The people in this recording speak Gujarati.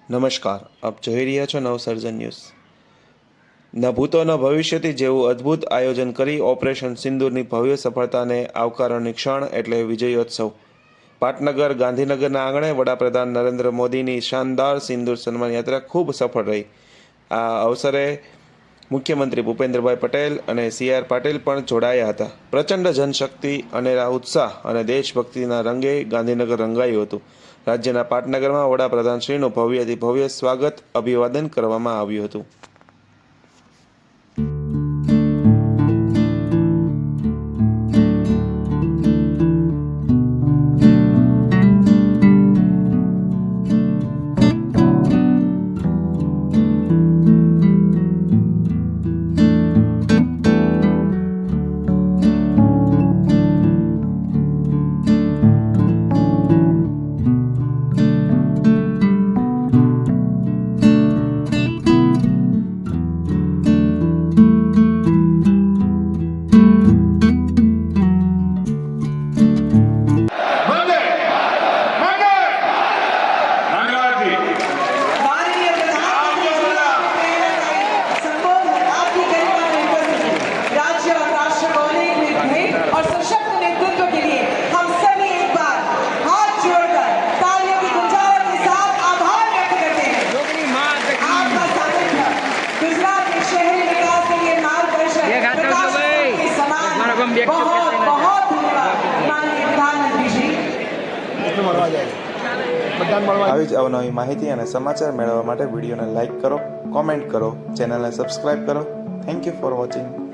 નમસ્કાર, આપ જોઈ રહ્યા છો નવસર્જન ન્યૂઝ। ન ભૂતો ન ભવિષ્યથી જેવું અદ્ભુત આયોજન કરી ઓપરેશન સિંદૂરની ભવ્ય સફળતાને આવકારવાની ક્ષણ એટલે વિજયોત્સવ। પાટનગર ગાંધીનગરના આંગણે વડાપ્રધાન નરેન્દ્ર મોદીની શાનદાર સિંદૂર સન્માન યાત્રા ખૂબ સફળ રહી। આ અવસરે મુખ્યમંત્રી ભૂપેન્દ્રભાઈ પટેલ અને CR પાટીલ પણ જોડાયા હતા। પ્રચંડ જનશક્તિ, અનેરા ઉત્સાહ અને દેશભક્તિના રંગે ગાંધીનગર રંગાયું હતું। રાજ્યના પાટનગરમાં વડાપ્રધાનશ્રીનું ભવ્યથી ભવ્ય સ્વાગત અભિવાદન કરવામાં આવ્યું હતું। આવી જ અવનવી માહિતી અને સમાચાર મેળવવા માટે વિડીયોને લાઇક કરો, કોમેન્ટ કરો, ચેનલને સબસ્ક્રાઇબ કરો। Thank you for watching.